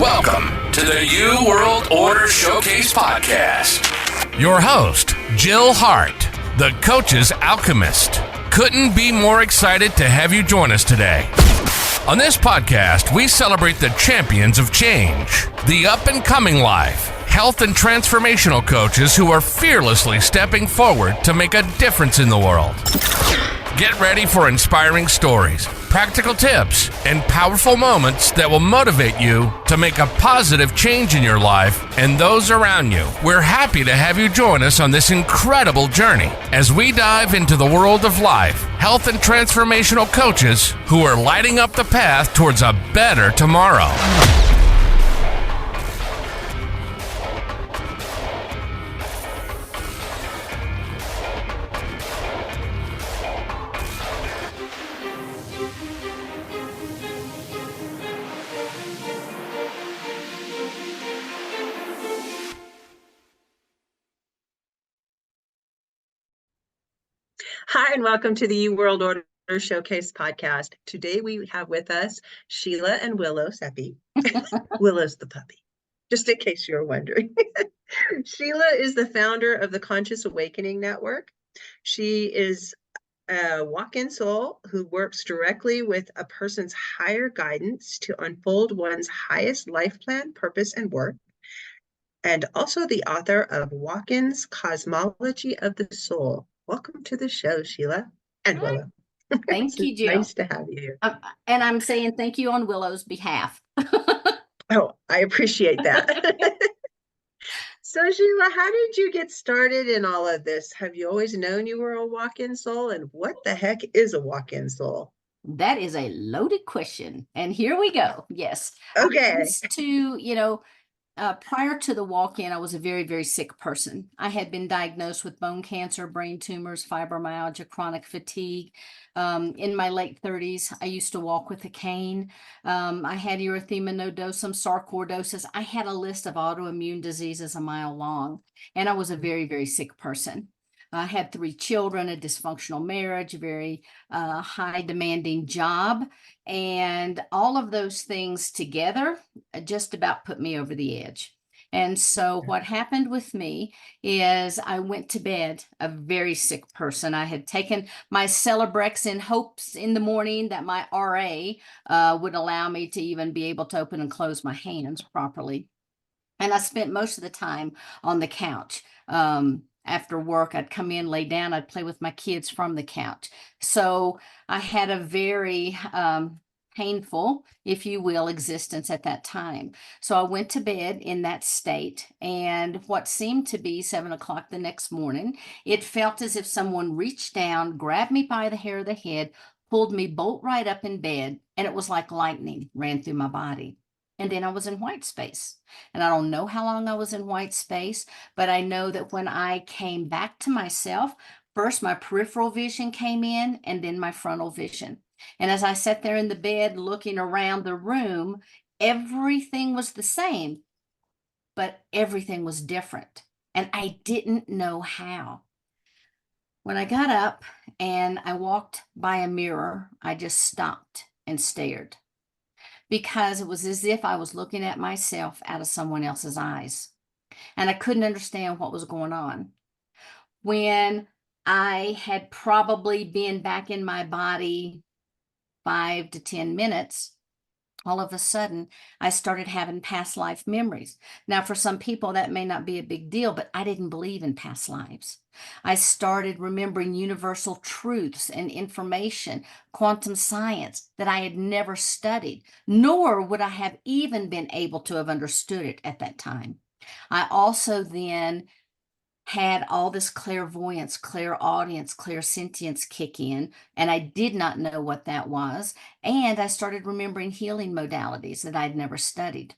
Welcome to the New World Order Showcase Podcast. Your host, Jill Hart, the coach's Alchemist. Couldn't be more excited to have you join us today. On this podcast, we celebrate the champions of change, the up-and-coming life, health and transformational coaches who are fearlessly stepping forward to make a difference in the world. Get ready for inspiring stories, practical tips, and powerful moments that will motivate you to make a positive change in your life and those around you. We're happy to have you join us on this incredible journey as we dive into the world of life, health, and transformational coaches who are lighting up the path towards a better tomorrow. Hi, and welcome to the New World Order Showcase Podcast. Today we have with us Sheila and Willow Seppi. Willow's the puppy, just in case you're wondering. Sheila is the founder of the Conscious Awakening Network. She is a walk-in soul who works directly with a person's higher guidance to unfold one's highest life plan, purpose, and work. And also the author of Walk-in's Cosmology of the Soul. Welcome to the show, Sheila and Willow. Thank you, Jill. Nice to have you here. And I'm saying thank you on Willow's behalf. Oh, I appreciate that. So, Sheila, how did you get started in all of this? Have you always known you were a walk-in soul? And what the heck is a walk-in soul? That is a loaded question. And here we go. Yes. Okay. Prior to the walk-in, I was a very, very sick person. I had been diagnosed with bone cancer, brain tumors, fibromyalgia, chronic fatigue. In my late 30s, I used to walk with a cane. I had erythema nodosum, sarcoidosis. I had a list of autoimmune diseases a mile long, and I was a very, very sick person. I had 3 children, a dysfunctional marriage, a very high demanding job, and all of those things together just about put me over the edge. And so what happened with me is I went to bed a very sick person. I had taken my Celebrex in hopes in the morning that my RA would allow me to even be able to open and close my hands properly. And I spent most of the time on the couch. After work, I'd come in, lay down, I'd play with my kids from the couch. So I had a very painful, if you will, existence at that time. So I went to bed in that state, and what seemed to be 7 o'clock the next morning, it felt as if someone reached down, grabbed me by the hair of the head, pulled me bolt right up in bed, and it was like lightning ran through my body. And then I was in white space. And I don't know how long I was in white space, but I know that when I came back to myself, first my peripheral vision came in and then my frontal vision. And as I sat there in the bed looking around the room, everything was the same, but everything was different. And I didn't know how. When I got up and I walked by a mirror, I just stopped and stared, because it was as if I was looking at myself out of someone else's eyes. And I couldn't understand what was going on. When I had probably been back in my body 5 to 10 minutes, all of a sudden, I started having past life memories. Now, for some people, that may not be a big deal, but I didn't believe in past lives. I started remembering universal truths and information, quantum science that I had never studied, nor would I have even been able to have understood it at that time. I also then had all this clairvoyance, clairaudience, clairsentience kick in, and I did not know what that was. And I started remembering healing modalities that I'd never studied.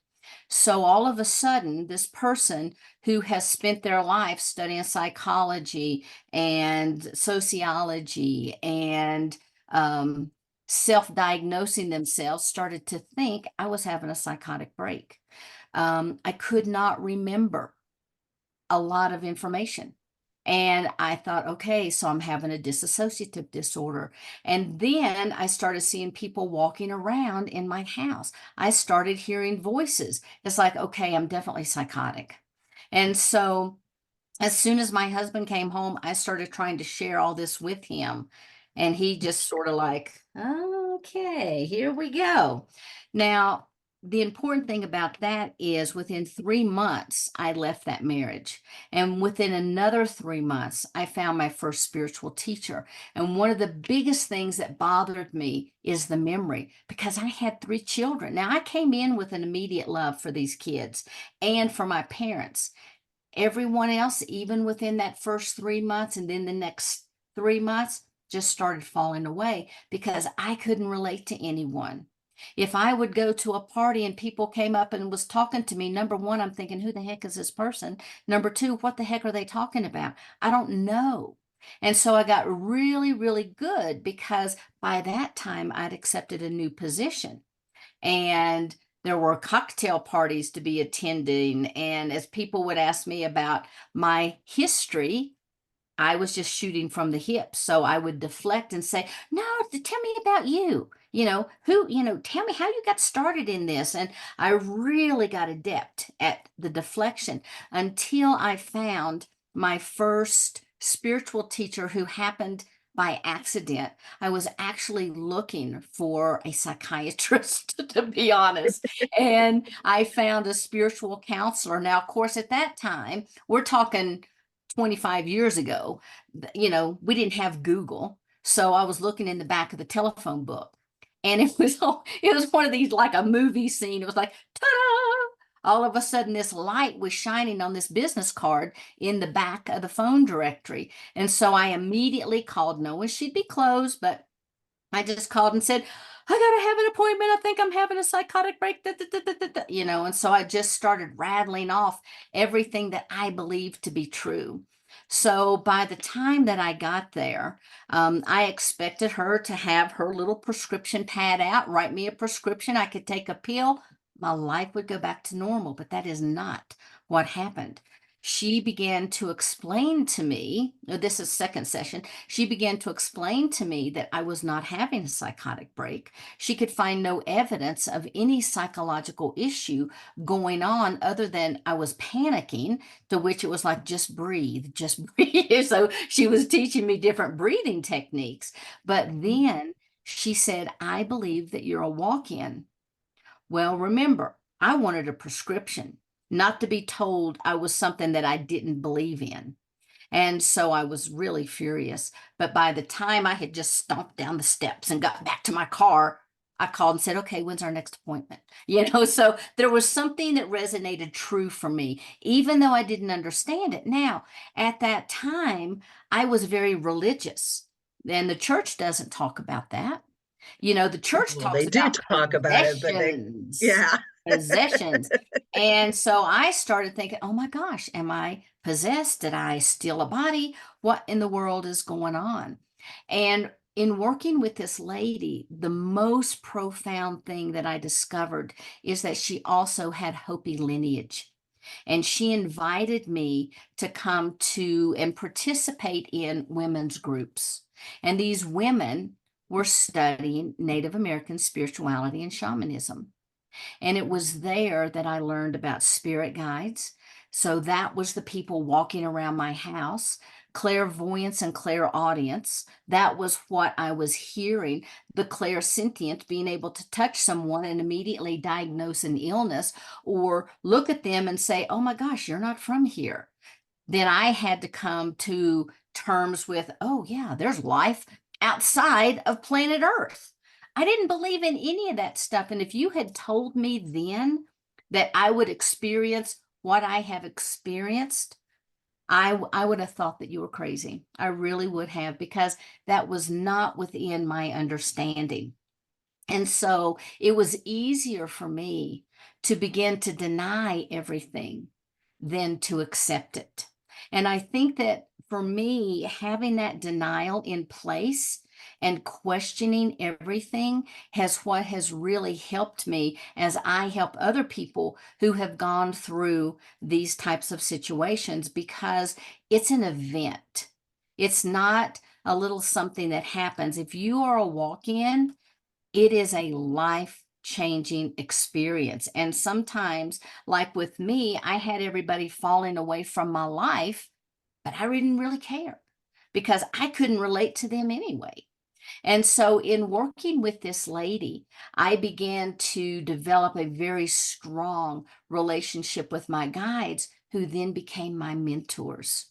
So all of a sudden, this person who has spent their life studying psychology and sociology and self-diagnosing themselves started to think I was having a psychotic break. I could not remember a lot of information. And I thought, okay, so I'm having a dissociative disorder. And then I started seeing people walking around in my house. I started hearing voices. It's like, okay, I'm definitely psychotic. And so as soon as my husband came home, I started trying to share all this with him. And he just sort of like, okay, here we go. Now, the important thing about that is within 3 months, I left that marriage. And within another 3 months, I found my first spiritual teacher. And one of the biggest things that bothered me is the memory because I had 3 children. Now, I came in with an immediate love for these kids and for my parents. Everyone else, even within that first 3 months and then the next 3 months, just started falling away because I couldn't relate to anyone. If I would go to a party and people came up and was talking to me, number one, I'm thinking, who the heck is this person? Number two, what the heck are they talking about? I don't know. And so I got really, really good because by that time I'd accepted a new position. And there were cocktail parties to be attending. And as people would ask me about my history, I was just shooting from the hip. So I would deflect and say, no, tell me about you. Tell me how you got started in this. And I really got adept at the deflection until I found my first spiritual teacher who happened by accident. I was actually looking for a psychiatrist, to be honest. And I found a spiritual counselor. Now, of course, at that time, we're talking 25 years ago, we didn't have Google. So I was looking in the back of the telephone book. And it was one of these like a movie scene. It was like, ta-da! All of a sudden, this light was shining on this business card in the back of the phone directory. And so I immediately called, knowing she'd be closed, but I just called and said, I got to have an appointment. I think I'm having a psychotic break. And so I just started rattling off everything that I believed to be true. So by the time that I got there, I expected her to have her little prescription pad out, write me a prescription. I could take a pill. My life would go back to normal, but that is not what happened. She began to explain to me, this is second session, she began to explain to me that I was not having a psychotic break. She could find no evidence of any psychological issue going on other than I was panicking, to which it was like, just breathe, just breathe. So she was teaching me different breathing techniques. But then she said, I believe that you're a walk-in. Well, remember, I wanted a prescription, not to be told I was something that I didn't believe in. And so I was really furious. But by the time I had just stomped down the steps and got back to my car, I called and said, okay, when's our next appointment? So there was something that resonated true for me, even though I didn't understand it. Now, at that time, I was very religious, and the church doesn't talk about that. The church Well, talks they do about talk about it, but yeah. possessions. And so I started thinking, oh my gosh, am I possessed? Did I steal a body? What in the world is going on? And in working with this lady, the most profound thing that I discovered is that she also had Hopi lineage. And she invited me to come to and participate in women's groups. And these women were studying Native American spirituality and shamanism. And it was there that I learned about spirit guides. So that was the people walking around my house, clairvoyance and clairaudience. That was what I was hearing, the clairsentient, being able to touch someone and immediately diagnose an illness or look at them and say, oh my gosh, you're not from here. Then I had to come to terms with, oh yeah, there's life outside of planet Earth. I didn't believe in any of that stuff. And if you had told me then that I would experience what I have experienced, I would have thought that you were crazy. I really would have, because that was not within my understanding. And so it was easier for me to begin to deny everything than to accept it. And I think that for me, having that denial in place And questioning everything what has really helped me as I help other people who have gone through these types of situations, because it's an event. It's not a little something that happens. If you are a walk-in, it is a life changing experience. And sometimes, like with me, I had everybody falling away from my life, but I didn't really care because I couldn't relate to them anyway. And so, in working with this lady, I began to develop a very strong relationship with my guides, who then became my mentors.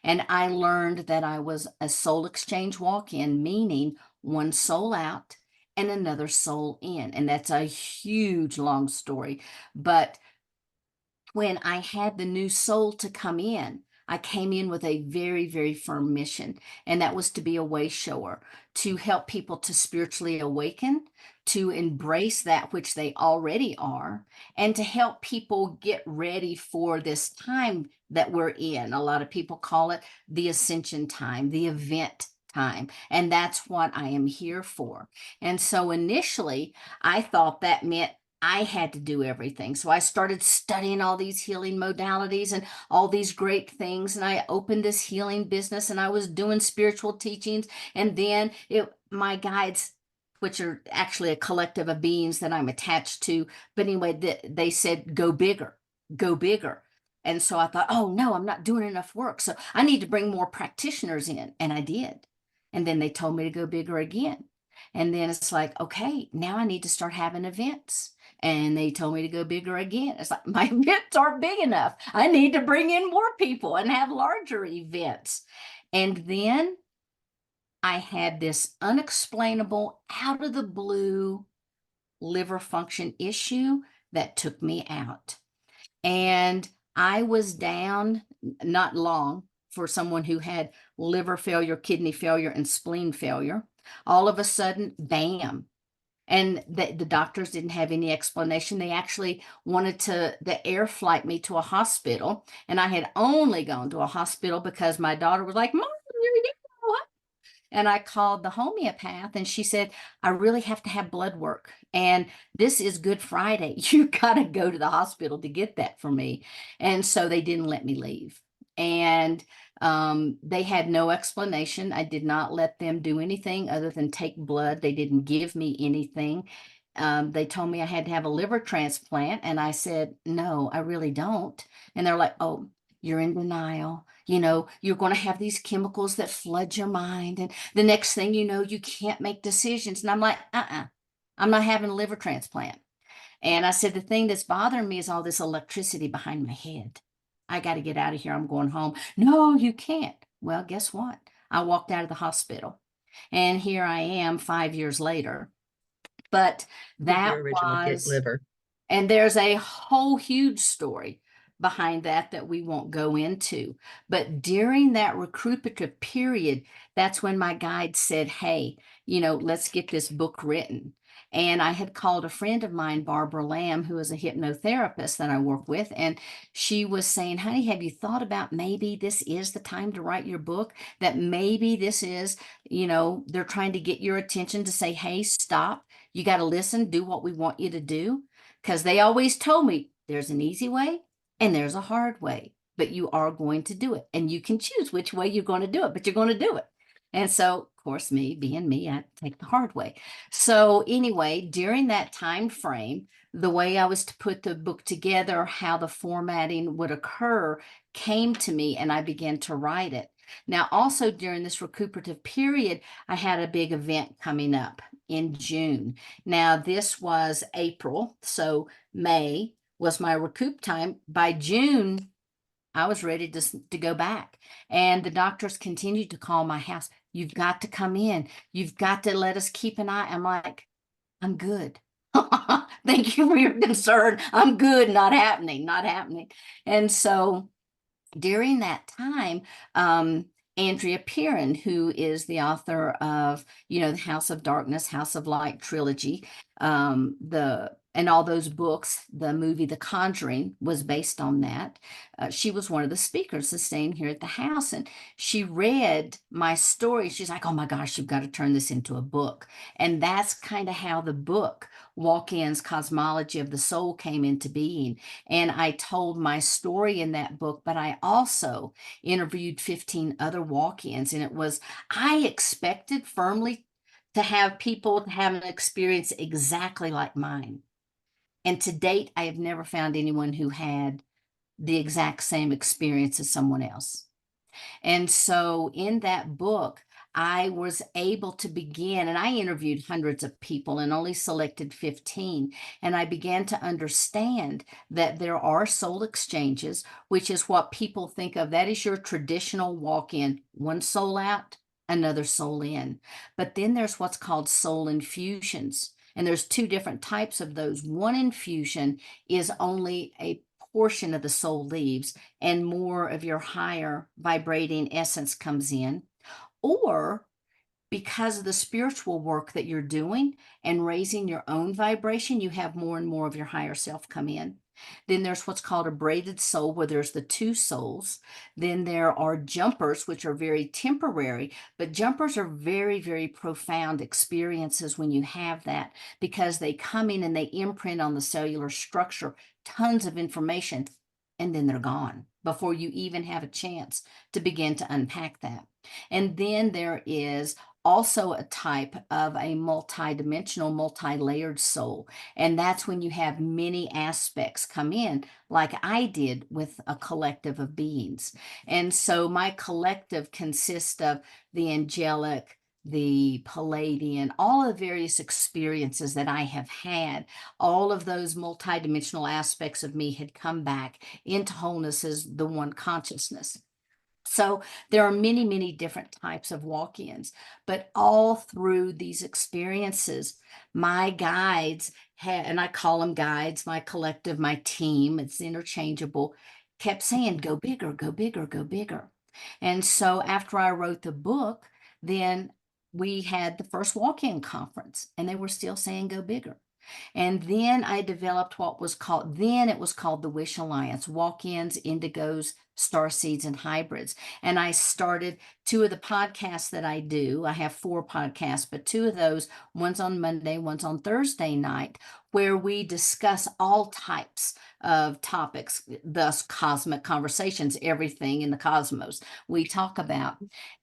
And I learned that I was a soul exchange walk in, meaning one soul out and another soul in. And that's a huge, long story. But when I had the new soul to come in, I came in with a very, very firm mission, and that was to be a way shower, to help people to spiritually awaken, to embrace that which they already are, and to help people get ready for this time that we're in. A lot of people call it the ascension time, the event time, and that's what I am here for. And so initially, I thought that meant I had to do everything. So I started studying all these healing modalities and all these great things. And I opened this healing business, and I was doing spiritual teachings. And then my guides, which are actually a collective of beings that I'm attached to, but anyway, they said, go bigger, go bigger. And so I thought, oh no, I'm not doing enough work. So I need to bring more practitioners in. And I did. And then they told me to go bigger again. And then it's like, okay, now I need to start having events. And they told me to go bigger again. It's like, my events aren't big enough. I need to bring in more people and have larger events. And then I had this unexplainable, out of the blue liver function issue that took me out. And I was down not long for someone who had liver failure, kidney failure, and spleen failure. All of a sudden, bam. And the doctors didn't have any explanation. They actually wanted the air flight me to a hospital. And I had only gone to a hospital because my daughter was like, Mom, here you go. And I called the homeopath, and she said, I really have to have blood work. And this is Good Friday. You got to go to the hospital to get that for me. And so they didn't let me leave. And they had no explanation. I did not let them do anything other than take blood. They didn't give me anything. They told me I had to have a liver transplant. And I said, no, I really don't. And they're like, oh, you're in denial. You know, you're going to have these chemicals that flood your mind. And the next thing you know, you can't make decisions. And I'm like, I'm not having a liver transplant. And I said, the thing that's bothering me is all this electricity behind my head. I got to get out of here. I'm going home. No, you can't. Well, guess what? I walked out of the hospital, and here I am 5 years later. But that Your original liver. And there's a whole huge story behind that we won't go into. But during that recuperative period, that's when my guide said, hey, let's get this book written. And I had called a friend of mine, Barbara Lamb, who is a hypnotherapist that I work with. And she was saying, honey, have you thought about maybe this is the time to write your book? That maybe this is, they're trying to get your attention to say, hey, stop. You got to listen, do what we want you to do. Because they always told me there's an easy way and there's a hard way, but you are going to do it. And you can choose which way you're going to do it, but you're going to do it. And so, of course, me being me, I take the hard way. So anyway, during that time frame, the way I was to put the book together, how the formatting would occur, came to me, and I began to write it. Now, also during this recuperative period, I had a big event coming up in June. Now, this was April, so May was my recoup time. By June, I was ready to go back. And the doctors continued to call my house. You've got to come in. You've got to let us keep an eye. I'm like, I'm good. Thank you for your concern. I'm good. Not happening, not happening. And so during that time, Andrea Perrin, who is the author of, the House of Darkness, House of Light trilogy, the and all those books. The movie The Conjuring was based on that. She was one of the speakers that's staying here at the house, and she read my story. She's like, oh my gosh, you've got to turn this into a book. And that's kind of how the book Walk-ins Cosmology of the Soul came into being. And I told my story in that book, but I also interviewed 15 other walk-ins. And I expected firmly to have people have an experience exactly like mine. And to date, I have never found anyone who had the exact same experience as someone else. And so in that book, I was able to begin, and I interviewed hundreds of people and only selected 15. And I began to understand that there are soul exchanges, which is what people think of. That is your traditional walk-in, one soul out, another soul in. But then there's what's called soul infusions. And there's two different types of those. One infusion is only a portion of the soul leaves and more of your higher vibrating essence comes in. Or because of the spiritual work that you're doing and raising your own vibration, you have more and more of your higher self come in. Then there's what's called a braided soul, where there's the two souls. Then there are jumpers, which are very temporary, but jumpers are very, very profound experiences when you have that, because they come in and they imprint on the cellular structure tons of information, and then they're gone before you even have a chance to begin to unpack that. And then there is also a type of a multi-dimensional, multi-layered soul. And that's when you have many aspects come in, like I did with a collective of beings. And so my collective consists of the angelic, the Palladian, all of the various experiences that I have had. All of those multidimensional aspects of me had come back into wholeness as the one consciousness. So there are many, many different types of walk-ins, but all through these experiences, my guides and I call them guides, my collective, my team, it's interchangeable, kept saying, go bigger, go bigger, go bigger. And so after I wrote the book, then we had the first walk-in conference, and they were still saying, go bigger. And then I developed it was called the Wish Alliance, walk-ins, indigos, starseeds, and hybrids. And I started 2 of the podcasts that I do. I have 4 podcasts, but 2 of those, one's on Monday, one's on Thursday night, where we discuss all types of topics, thus cosmic conversations, everything in the cosmos we talk about.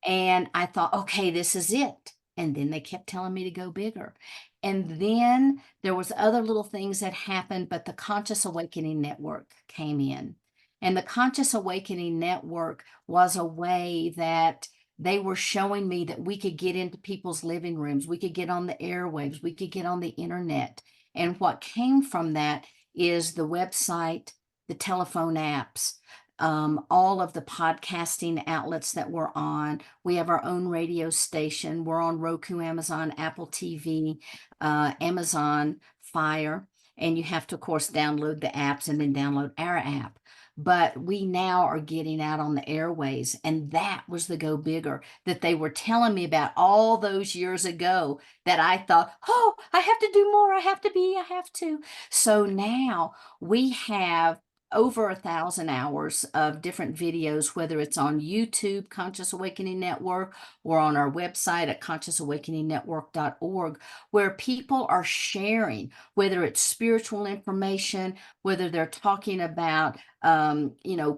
And I thought, okay, this is it. And then they kept telling me to go bigger. And then there was other little things that happened, but the Conscious Awakening Network came in. And the Conscious Awakening Network was a way that they were showing me that we could get into people's living rooms, we could get on the airwaves, we could get on the internet. And what came from that is the website, the telephone apps, all of the podcasting outlets that we're on. We have our own radio station. We're on Roku, Amazon, Apple TV, Amazon Fire. And you have to, of course, download the apps and then download our app. But we now are getting out on the airways. And that was the go bigger that they were telling me about all those years ago, that I thought, oh, I have to do more. I have to. So now we have over 1,000 hours of different videos, whether it's on YouTube, Conscious Awakening Network, or on our website at consciousawakeningnetwork.org, where people are sharing, whether it's spiritual information, whether they're talking about,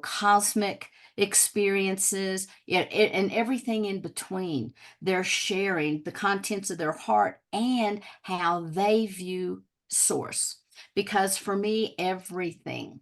cosmic experiences, and everything in between. They're sharing the contents of their heart and how they view source. Because for me, everything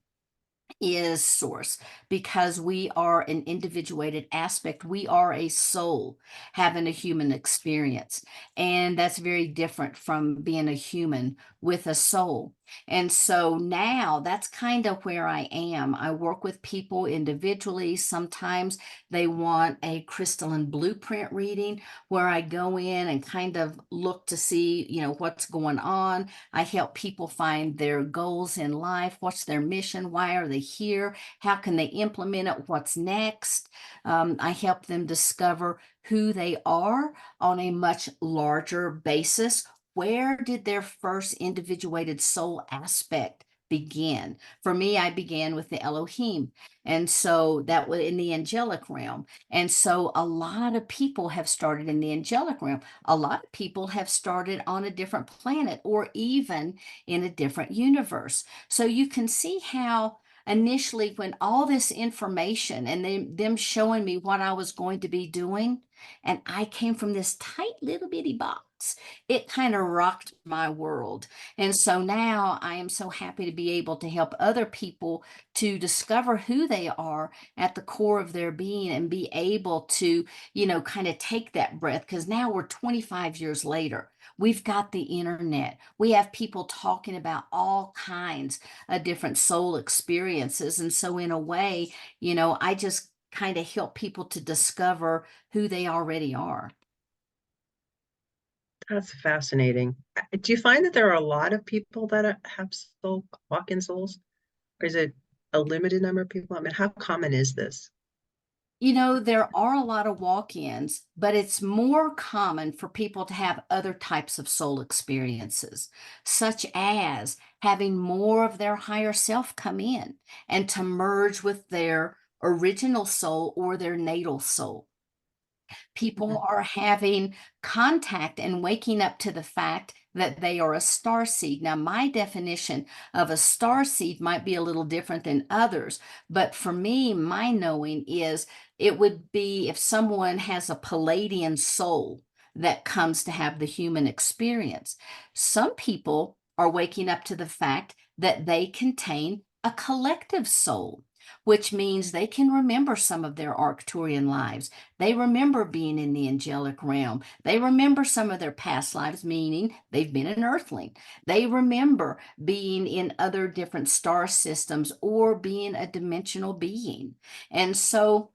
is source, because we are an individuated aspect. We are a soul having a human experience. And that's very different from being a human with a soul. And so now that's kind of where I am. I work with people individually. Sometimes they want a crystalline blueprint reading, where I go in and kind of look to see, what's going on. I help people find their goals in life. What's their mission? Why are they here? How can they implement it? What's next? I help them discover who they are on a much larger basis, where did their first individuated soul aspect begin? For me, I began with the Elohim. And so that was in the angelic realm. And so a lot of people have started in the angelic realm. A lot of people have started on a different planet or even in a different universe. So you can see how initially when all this information and them showing me what I was going to be doing, and I came from this tight little bitty box, it kind of rocked my world. And so now I am so happy to be able to help other people to discover who they are at the core of their being and be able to, kind of take that breath. Because now we're 25 years later. We've got the internet. We have people talking about all kinds of different soul experiences. And so, in a way, I just kind of help people to discover who they already are. That's fascinating. Do you find that there are a lot of people that have walk-in souls? Or is it a limited number of people? I mean, how common is this? There are a lot of walk ins, but it's more common for people to have other types of soul experiences, such as having more of their higher self come in and to merge with their original soul or their natal soul. People are having contact and waking up to the fact that they are a star seed. Now, my definition of a star seed might be a little different than others, but for me, my knowing is it would be if someone has a Palladian soul that comes to have the human experience. Some people are waking up to the fact that they contain a collective soul, which means they can remember some of their Arcturian lives. They remember being in the angelic realm. They remember some of their past lives, meaning they've been an earthling. They remember being in other different star systems or being a dimensional being. And so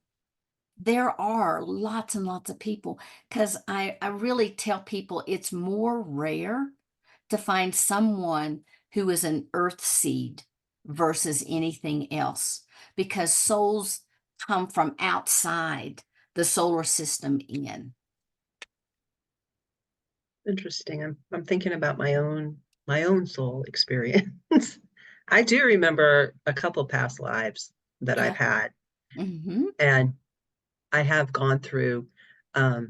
there are lots and lots of people, because I really tell people it's more rare to find someone who is an earth seed versus anything else, because souls come from outside the solar system in. Interesting. I'm thinking about my own soul experience. I do remember a couple past lives that Yeah. I've had, Mm-hmm. and I have gone through I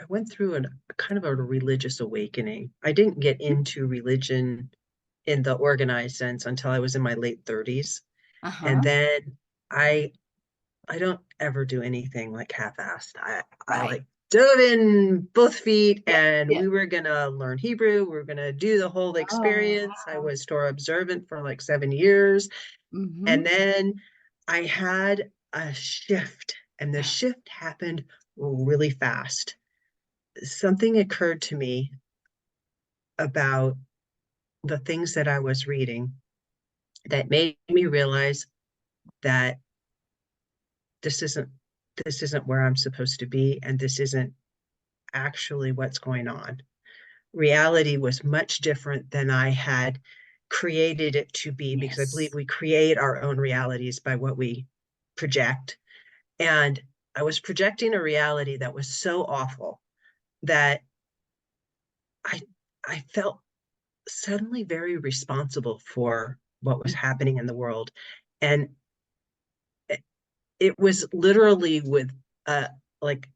went through a kind of a religious awakening. I didn't get into religion in the organized sense until I was in my late 30s. And Uh-huh. then I I don't ever do anything like half-assed. I Right. like dove in both feet, Yeah. and Yeah. we were gonna learn Hebrew. We were gonna do the whole Oh, experience. I wow. was Torah observant for like 7 years. Mm-hmm. And then I had a shift, and the shift happened really fast. Something occurred to me about the things that I was reading that made me realize that this isn't this isn't where I'm supposed to be, and this isn't actually what's going on. Reality was much different than I had created it to be, because I believe Yes. we create our own realities by what we project. And I was projecting a reality that was so awful that I I felt suddenly very responsible for what was happening in the world. And it was literally like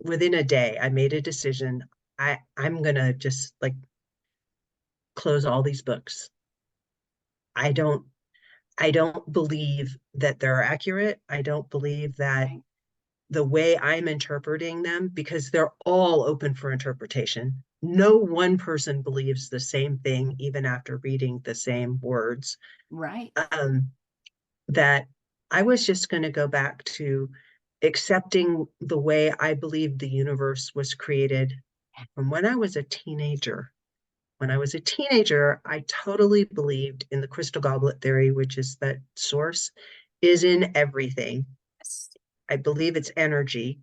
within a day, I made a decision. I'm gonna just like close all these books. I don't I don't believe that they're accurate. I don't believe that Right. the way I'm interpreting them, because they're all open for interpretation. No one person believes the same thing, even after reading the same words. Right. Um, that I was just going to go back to accepting the way I believed the universe was created from when I was a teenager. When I was a teenager, I totally believed in the crystal goblet theory, which is that source is in everything. Yes. I believe it's energy.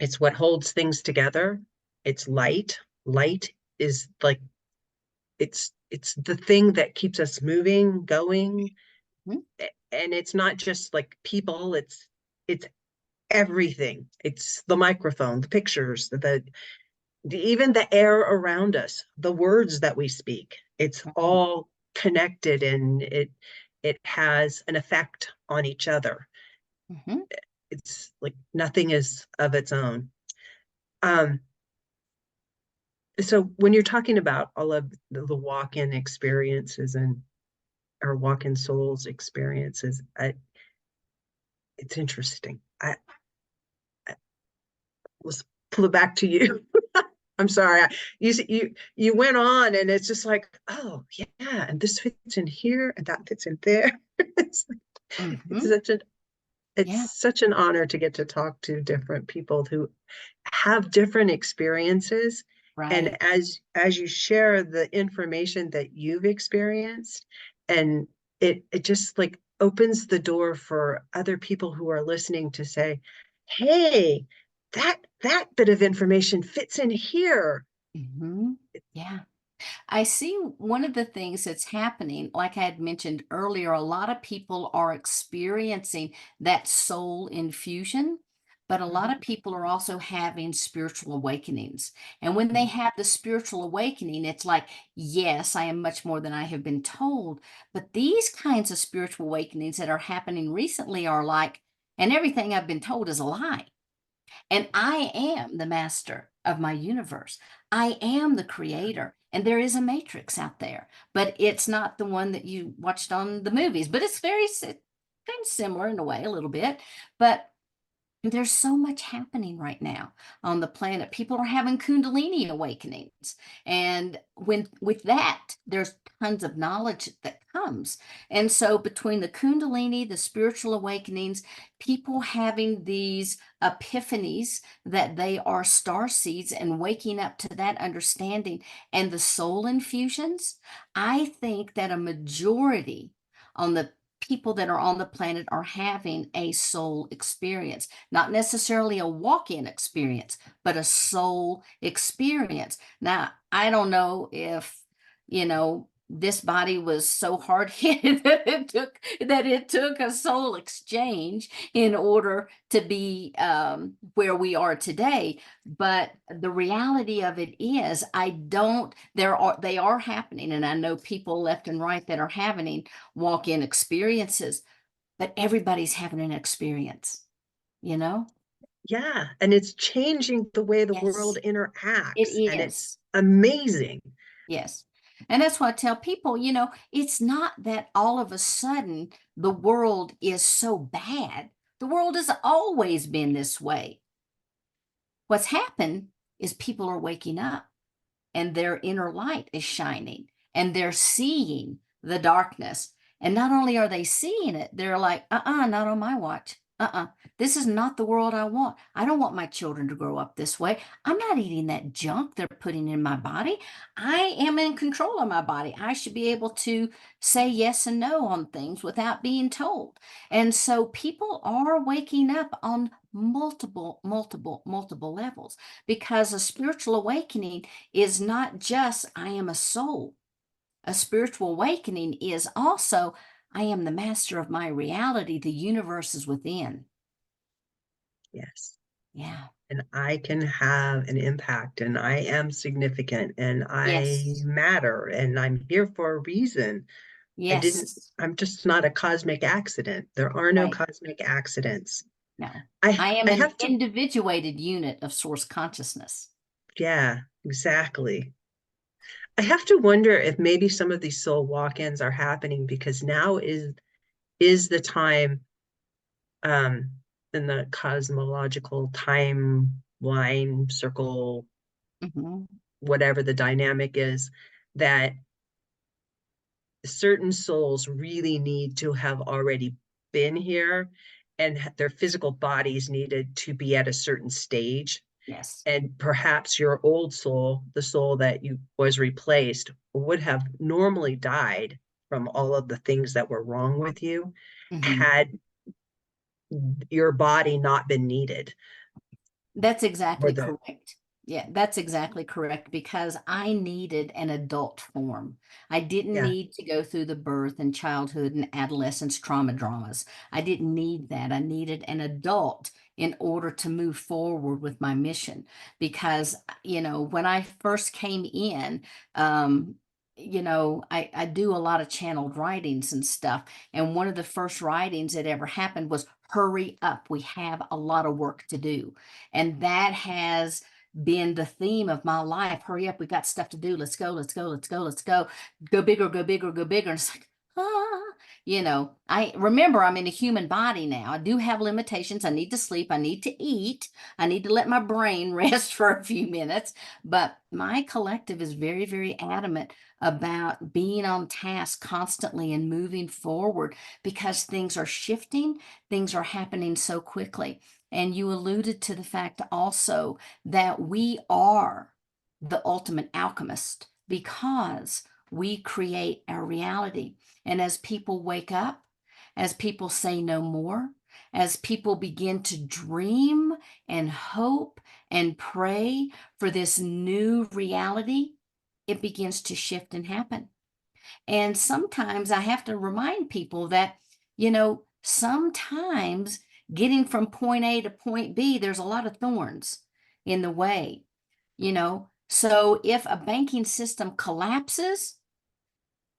It's what holds things together. It's light. Light is like it's the thing that keeps us moving, going. Mhm. And it's not just like people, it's everything. It's the microphone, the pictures, the even the air around us, the words that we speak, it's all connected, and it has an effect on each other. Mm-hmm. It's like nothing is of its own. Um, so when you're talking about all of the walk-in experiences and or walk-in souls experiences, it's interesting. I let's pull it back to you. I'm sorry. You went on, and it's just like, oh yeah, and this fits in here, and that fits in there. It's, it's Mm-hmm. such an Yeah. it's such an honor to get to talk to different people who have different experiences. Right. And as you share the information that you've experienced, and it just like opens the door for other people who are listening to say, hey, that bit of information fits in here. Mm-hmm. Yeah. I see one of the things that's happening, like I had mentioned earlier, a lot of people are experiencing that soul infusion, but a lot of people are also having spiritual awakenings. And when they have the spiritual awakening, it's like, yes, I am much more than I have been told. But these kinds of spiritual awakenings that are happening recently are like, and everything I've been told is a lie. And I am the master of my universe. I am the creator. And there is a matrix out there, but it's not the one that you watched on the movies, but it's very kind of similar in a way, a little bit. But there's so much happening right now on the planet. People are having Kundalini awakenings. And when with that, there's tons of knowledge that comes. And so between the Kundalini, the spiritual awakenings, people having these epiphanies that they are star seeds and waking up to that understanding and the soul infusions, I think that a majority on the people that are on the planet are having a soul experience, not necessarily a walk-in experience, but a soul experience. Now, I don't know if, this body was so hard hit that it took a soul exchange in order to be where we are today. But the reality of it is, they are happening, and I know people left and right that are having walk-in experiences, but everybody's having an experience, you know? Yeah, and it's changing the way the world Yes, it interacts, and it's is. amazing. Yes. And that's why I tell people, it's not that all of a sudden the world is so bad. The world has always been this way. What's happened is people are waking up and their inner light is shining and they're seeing the darkness. And not only are they seeing it, they're like, not on my watch. This is not the world I want. I don't want my children to grow up this way. I'm not eating that junk they're putting in my body. I am in control of my body. I should be able to say yes and no on things without being told. And so people are waking up on multiple levels, because a spiritual awakening is not just I am a soul. A spiritual awakening is also I am the master of my reality. The universe is within. Yes. Yeah. And I can have an impact, and I am significant, and I Yes. matter, and I'm here for a reason. Yes. I'm just not a cosmic accident. There are no Right. cosmic accidents. No. I I am I an have to, individuated unit of source consciousness. yeah, exactly. I have to wonder if maybe some of these soul walk-ins are happening because now is the time um in the cosmological timeline circle, Hmm. whatever the dynamic is, that certain souls really need to have already been here, and their physical bodies needed to be at a certain stage. Yes. And perhaps your old soul, the soul that you was replaced, would have normally died from all of the things that were wrong with you Hmm. had your body not been needed. That's Or exactly the correct. Yeah, that's exactly correct, because I needed an adult form. I didn't Yeah, need to go through the birth and childhood and adolescence trauma dramas. I didn't need that. I needed an adult in order to move forward with my mission. Because, when I first came in, I do a lot of channeled writings and stuff. And one of the first writings that ever happened was, hurry up. We have a lot of work to do. And that has been the theme of my life. Hurry up. We got stuff to do. Let's go, let's go, let's go, let's go. Go bigger, go bigger, go bigger. And it's like, I remember I'm in a human body now. I do have limitations. I need to sleep. I need to eat. I need to let my brain rest for a few minutes. But my collective is very, very adamant about being on task constantly and moving forward, because things are shifting, things are happening so quickly. And you alluded to the fact also that we are the ultimate alchemist, because we create our reality. And as people wake up, as people say no more, as people begin to dream and hope and pray for this new reality, it begins to shift and happen. And sometimes I have to remind people that, sometimes getting from point A to point B, there's a lot of thorns in the way, So if a banking system collapses,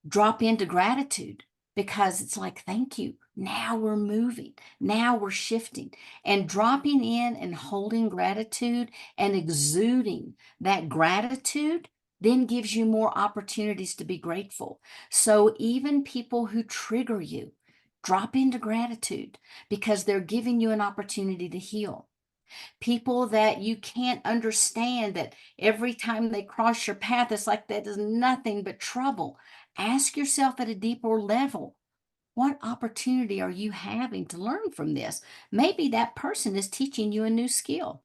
drop into gratitude, because it's like, thank you. Now we're moving. Now we're shifting, and dropping in and holding gratitude and exuding that gratitude then gives you more opportunities to be grateful. So even people who trigger you, drop into gratitude, because they're giving you an opportunity to heal. People that you can't understand, that every time they cross your path, it's like that is nothing but trouble. Ask yourself at a deeper level, what opportunity are you having to learn from this? Maybe that person is teaching you a new skill.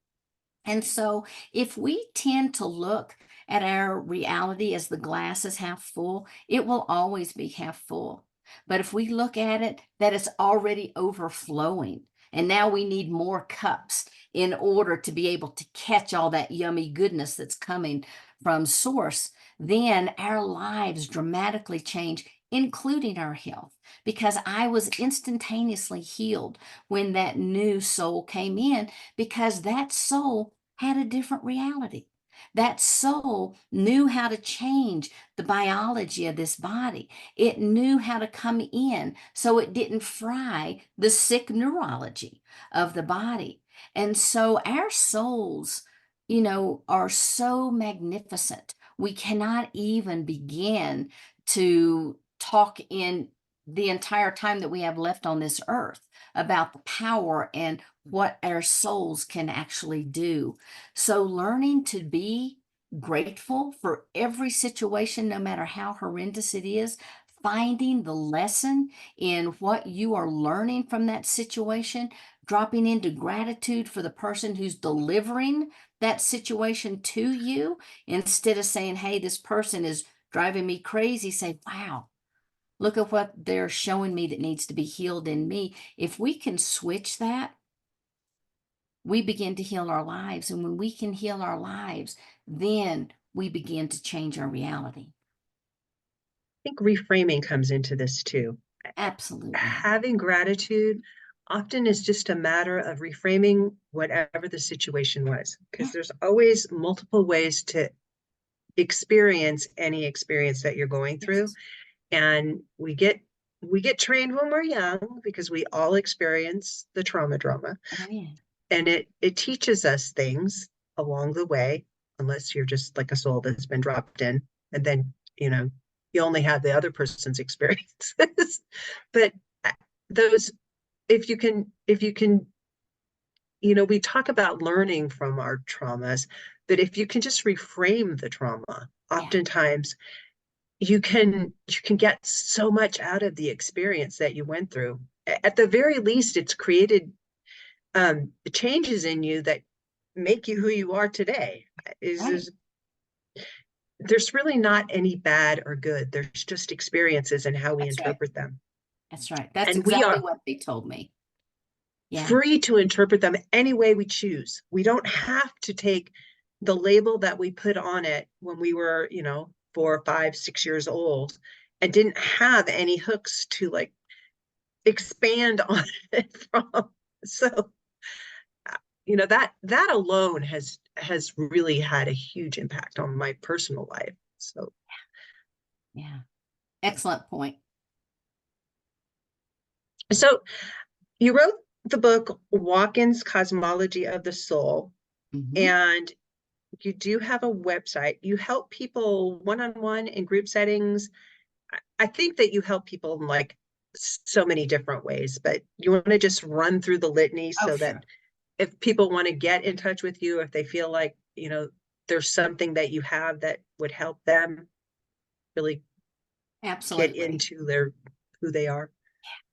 And so if we tend to look at our reality as the glass is half full, it will always be half full. But if we look at it that it's already overflowing, and now we need more cups in order to be able to catch all that yummy goodness that's coming from source, then our lives dramatically change, including our health. Because I was instantaneously healed when that new soul came in, because that soul had a different reality. That soul knew how to change the biology of this body. It knew how to come in so it didn't fry the sick neurology of the body. And so our souls, are so magnificent. We cannot even begin to talk in the entire time that we have left on this earth about the power and what our souls can actually do. So learning to be grateful for every situation, no matter how horrendous it is, finding the lesson in what you are learning from that situation, dropping into gratitude for the person who's delivering that situation to you, instead of saying, hey, this person is driving me crazy, say, wow, look at what they're showing me that needs to be healed in me. If we can switch that, we begin to heal our lives. And when we can heal our lives, then we begin to change our reality. I think reframing comes into this too. Absolutely. Having gratitude often is just a matter of reframing whatever the situation was, because there's always multiple ways to experience any experience that you're going through. Yes. And we get trained when we're young, because we all experience the trauma. Oh, yeah. And it teaches us things along the way, unless you're just like a soul that's been dropped in, and then you only have the other person's experiences. But those, if you can, we talk about learning from our traumas, but if you can just reframe the trauma, oftentimes you can get so much out of the experience that you went through. At the very least, it's created changes in you that make you who you are today. There's really not any bad or good. There's just experiences and how we interpret them. That's right. That's and exactly we are what they told me. Yeah. free to interpret them any way we choose. We don't have to take the label that we put on it when we were 4, 5, 6 years old, and didn't have any hooks to like expand on it from. So that alone has really had a huge impact on my personal life. So Yeah. Excellent point. so you wrote the book Walk-in's Cosmology of the Soul, and you do have a website. You help people one-on-one in group settings. I think that you help people in like so many different ways, but you want to just run through the litany so that if people want to get in touch with you, if they feel like, there's something that you have that would help them really get into who they are.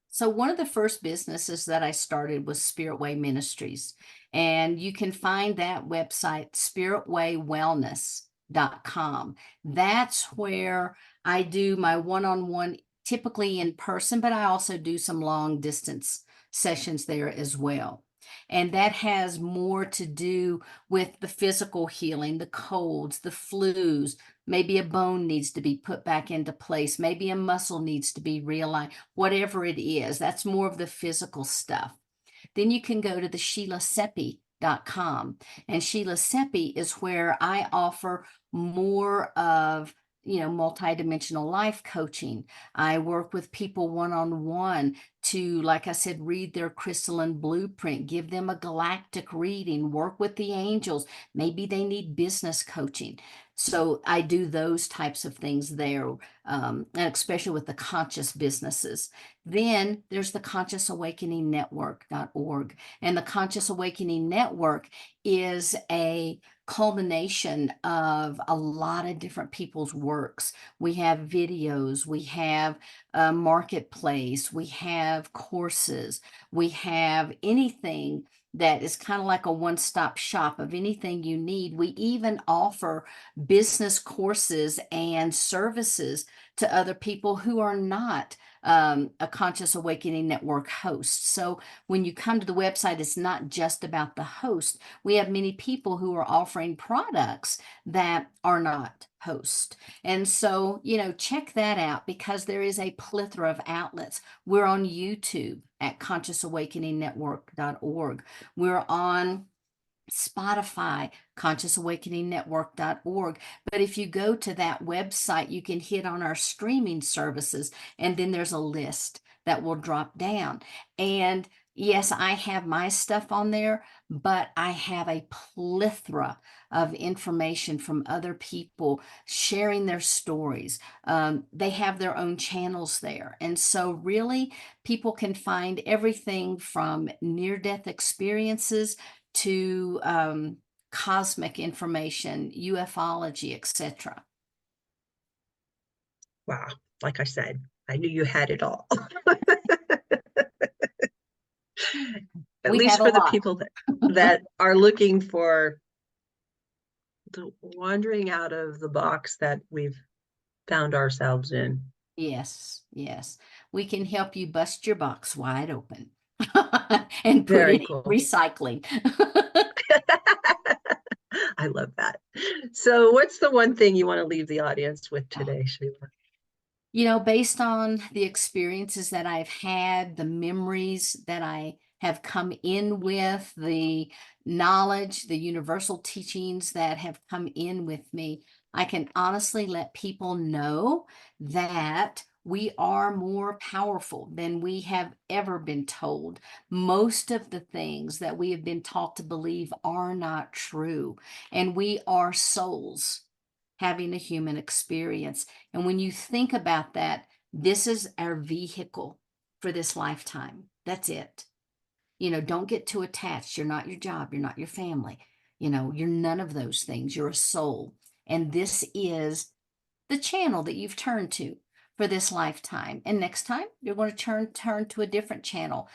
So one of the first businesses that I started was Spirit Way Ministries, and you can find that website, spiritwaywellness.com. That's where I do my one-on-one, typically in person, but I also do some long distance sessions there as well. And that has more to do with the physical healing, the colds, the flus. Maybe a bone needs to be put back into place. Maybe a muscle needs to be realigned. Whatever it is, that's more of the physical stuff. Then you can go to the SheilaSeppi.com. And Sheila Seppi is where I offer more of multidimensional life coaching. I work with people one-on-one to, like I said, read their crystalline blueprint, give them a galactic reading, work with the angels. Maybe they need business coaching. So I do those types of things there, and especially with the conscious businesses. Then there's the Conscious Awakening Network.org. And the Conscious Awakening Network is a culmination of a lot of different people's works. We have videos, we have a marketplace, we have courses, we have anything that is kind of like a one-stop shop of anything you need. We even offer business courses and services to other people who are not a Conscious Awakening Network host. So when you come to the website, it's not just about the host. We have many people who are offering products that are not host. And so, check that out because there is a plethora of outlets. We're on YouTube at consciousawakeningnetwork.org. We're on Spotify, consciousawakeningnetwork.org. But if you go to that website, you can hit on our streaming services, and then there's a list that will drop down. And yes, I have my stuff on there, but I have a plethora of information from other people sharing their stories. They have their own channels there. And so really, people can find everything from near-death experiences to cosmic information, ufology, etc. Wow. Like I said, I knew you had it all. At least for the people that are looking for the wandering out of the box that we've found ourselves in. Yes. We can help you bust your box wide open and put Very it cool. in recycling. I love that. So what's the one thing you want to leave the audience with today, Sheila? Based on the experiences that I've had, the memories that I have come in with, the knowledge, the universal teachings that have come in with me, I can honestly let people know that we are more powerful than we have ever been told. Most of the things that we have been taught to believe are not true, and we are souls having a human experience. And when you think about that, this is our vehicle for this lifetime. That's it. Don't get too attached. You're not your job. You're not your family. You're none of those things. You're a soul. And this is the channel that you've turned to for this lifetime. And next time you're going to turn to a different channel.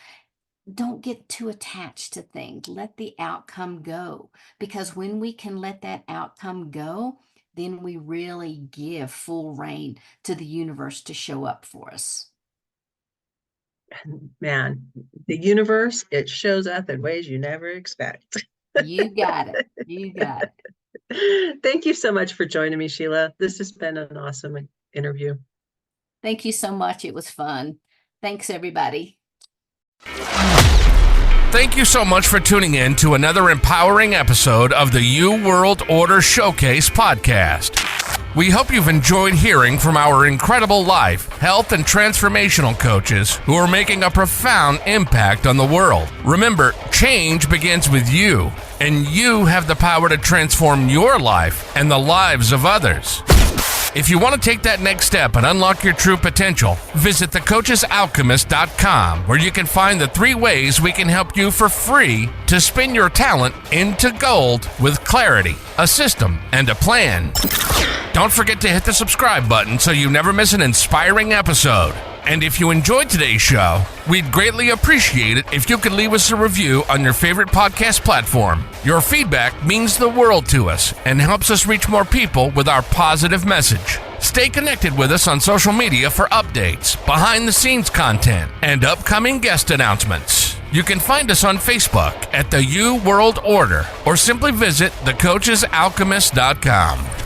Don't get too attached to things. Let the outcome go. Because when we can let that outcome go, then we really give full reign to the universe to show up for us. Man, the universe, it shows up in ways you never expect. You got it. You got it. Thank you so much for joining me, Sheila. This has been an awesome interview. Thank you so much. It was fun. Thanks, everybody. Thank you so much for tuning in to another empowering episode of the You World Order Showcase podcast. We hope you've enjoyed hearing from our incredible life, health, and transformational coaches who are making a profound impact on the world. Remember, change begins with you, and you have the power to transform your life and the lives of others. If you want to take that next step and unlock your true potential, visit thecoachesalchemist.com, where you can find the 3 ways we can help you for free to spin your talent into gold with clarity, a system, and a plan. Don't forget to hit the subscribe button so you never miss an inspiring episode. And if you enjoyed today's show, we'd greatly appreciate it if you could leave us a review on your favorite podcast platform. Your feedback means the world to us and helps us reach more people with our positive message. Stay connected with us on social media for updates, behind-the-scenes content, and upcoming guest announcements. You can find us on Facebook at the You World Order or simply visit thecoachesalchemist.com.